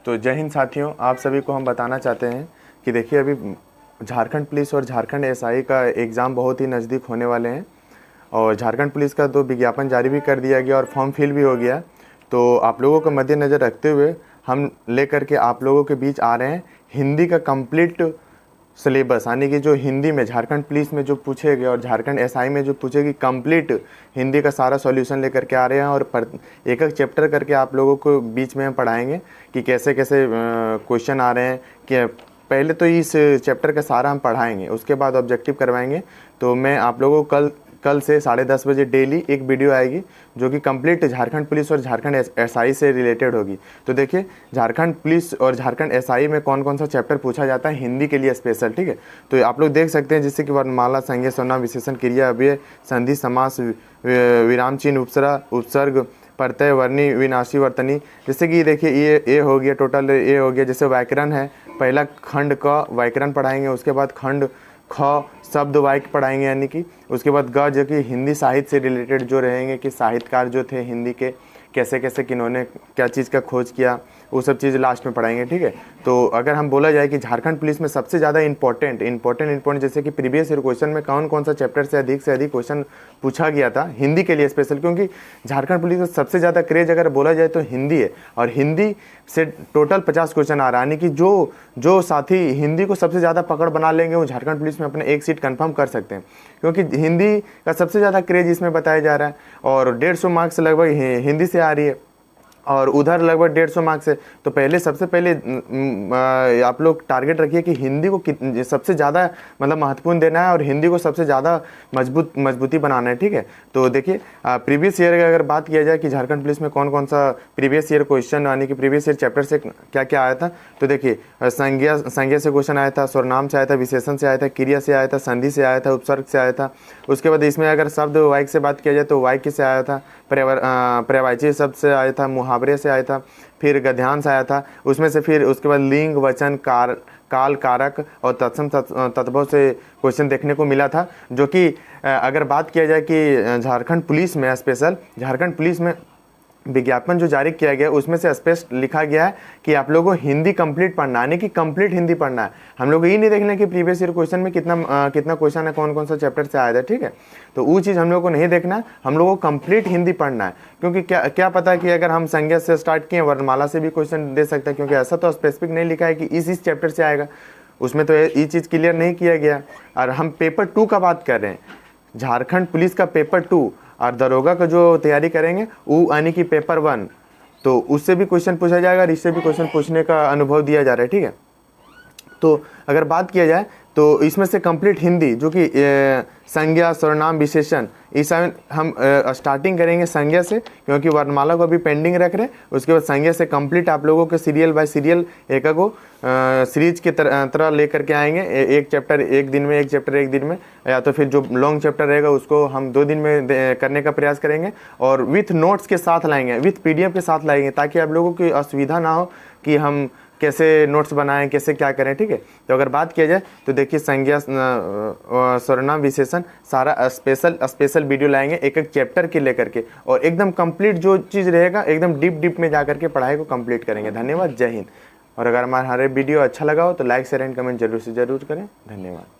तो जय हिंद साथियों, आप सभी को हम बताना चाहते हैं कि देखिए अभी झारखंड पुलिस और झारखंड एसआई का एग्ज़ाम बहुत ही नज़दीक होने वाले हैं और झारखंड पुलिस का तो विज्ञापन जारी भी कर दिया गया और फॉर्म फिल भी हो गया। तो आप लोगों को मद्देनज़र रखते हुए हम लेकर के आप लोगों के बीच आ रहे हैं हिंदी का कंप्लीट सिलेबस, यानी कि जो हिंदी में झारखंड पुलिस में जो पूछेगा और झारखंड एसआई में जो पूछेगी कंप्लीट हिंदी का सारा सॉल्यूशन लेकर के आ रहे हैं और एक एक चैप्टर करके आप लोगों को बीच में हम पढ़ाएंगे कि कैसे कैसे क्वेश्चन आ रहे हैं। कि पहले तो इस चैप्टर का सारा हम पढ़ाएंगे, उसके बाद ऑब्जेक्टिव करवाएंगे। तो मैं आप लोगों को कल से 10:30 बजे डेली एक वीडियो आएगी जो कि कंप्लीट झारखंड पुलिस और झारखंड एसआई से रिलेटेड होगी। तो देखिए झारखंड पुलिस और झारखंड एसआई में कौन कौन सा चैप्टर पूछा जाता है हिंदी के लिए स्पेशल, ठीक है। तो आप लोग देख सकते हैं जैसे कि वर्णमाला, संज्ञा, सर्वनाम, विशेषण, क्रिया, अव्यय, संधि, समास, विराम चिन्ह, उपसर्ग, प्रत्यय, वर्णी, विनाशी, वर्तनी। जैसे कि देखिए ये हो गया, टोटल ये हो गया। जैसे व्याकरण है, पहला खंड का व्याकरण पढ़ाएंगे, उसके बाद खंड ख शब्द वाक्य पढ़ाएंगे, यानी कि उसके बाद ग जो कि हिंदी साहित्य से रिलेटेड जो रहेंगे कि साहित्यकार जो थे हिंदी के कैसे कैसे किन्होंने क्या चीज़ का खोज किया, वो सब चीज़ लास्ट में पढ़ाएंगे, ठीक है। तो अगर हम बोला जाए कि झारखंड पुलिस में सबसे ज़्यादा इंपॉर्टेंट जैसे कि प्रीवियस ईयर क्वेश्चन में कौन कौन सा चैप्टर से अधिक क्वेश्चन पूछा गया था हिंदी के लिए स्पेशल, क्योंकि झारखंड पुलिस का सबसे ज़्यादा क्रेज अगर बोला जाए तो हिंदी है और हिंदी से टोटल 50 क्वेश्चन आ रहा है। यानी कि जो साथी हिंदी को सबसे ज़्यादा पकड़ बना लेंगे वो झारखंड पुलिस में अपने एक सीट कंफर्म कर सकते हैं, क्योंकि हिंदी का सबसे ज़्यादा क्रेज इसमें बताया जा रहा है और 150 मार्क्स लगभग हिंदी से आ रही है और उधर लगभग 150 मार्क्स है। तो सबसे पहले आप लोग टारगेट रखिए कि हिंदी को सबसे ज़्यादा मतलब महत्वपूर्ण देना है और हिंदी को सबसे ज़्यादा मजबूती बनाना है, ठीक है। तो देखिए प्रीवियस ईयर की अगर बात किया जाए कि झारखंड पुलिस में कौन कौन सा प्रीवियस ईयर क्वेश्चन यानी कि प्रीवियस ईयर चैप्टर से क्या क्या आया था, तो देखिए संज्ञा से क्वेश्चन आया था, सर्वनाम से आया था, विशेषण से आया था, क्रिया से आया था, संधि से आया था, उपसर्ग से आया था। उसके बाद इसमें अगर शब्द वाक्य से बात किया जाए तो वाक्य से आया था, पर्यायवाची शब्द से आया था, मुहावरे से आया था, फिर गद्यांश आया था। उसमें से फिर उसके बाद लिंग, वचन, काल, कारक और तत्सम तत्भव से क्वेश्चन देखने को मिला था। जो कि अगर बात किया जाए कि झारखंड पुलिस में स्पेशल झारखंड पुलिस में विज्ञापन जो जारी किया गया उसमें से स्पष्ट लिखा गया है कि आप लोगों को हिंदी कंप्लीट पढ़ना है, यानी कि कंप्लीट हिंदी पढ़ना है। हम लोग ये नहीं देखना कि प्रीवियस ईयर क्वेश्चन में कितना क्वेश्चन है, कौन कौन सा चैप्टर से आया था, ठीक है। तो वो चीज़ हम लोग को नहीं देखना है, हम लोगों को कंप्लीट हिंदी पढ़ना है। क्योंकि क्या पता कि अगर हम संज्ञा से स्टार्ट किए वर्णमाला से भी क्वेश्चन दे सकते हैं, क्योंकि ऐसा तो स्पेसिफिक नहीं लिखा है कि इस चैप्टर से आएगा, उसमें तो ये चीज़ क्लियर नहीं किया गया। और हम पेपर 2 का बात कर रहे हैं, झारखंड पुलिस का पेपर 2 और दरोगा का जो तैयारी करेंगे वो यानी कि पेपर 1, तो उससे भी क्वेश्चन पूछा जाएगा और इससे भी क्वेश्चन पूछने का अनुभव दिया जा रहा है, ठीक है। तो अगर बात किया जाए तो इसमें से कंप्लीट हिंदी जो कि संज्ञा, सर्वनाम, विशेषण, इस हम स्टार्टिंग करेंगे संज्ञा से, क्योंकि वर्णमाला को अभी पेंडिंग रख रहे हैं। उसके बाद संज्ञा से कंप्लीट आप लोगों के सीरियल बाय सीरियल एक को सीरीज की तरह लेकर के आएंगे। एक चैप्टर एक दिन में, एक चैप्टर एक दिन में, या तो फिर जो लॉन्ग चैप्टर रहेगा उसको हम 2 दिन में करने का प्रयास करेंगे और विथ नोट्स के साथ लाएंगे, विथ PDF के साथ लाएंगे, ताकि आप लोगों की असुविधा ना हो कि हम कैसे नोट्स बनाएं, कैसे क्या करें, ठीक है। तो अगर बात किया जाए तो देखिए संज्ञा, सर्वनाम, विशेषण सारा स्पेशल वीडियो लाएंगे एक एक चैप्टर के लेकर के और एकदम कंप्लीट जो चीज़ रहेगा एकदम डीप में जाकर के पढ़ाई को कंप्लीट करेंगे। धन्यवाद, जय हिंद। और अगर हमारा वीडियो अच्छा लगा हो तो लाइक, शेयर एंड कमेंट जरूर से जरूर करें। धन्यवाद।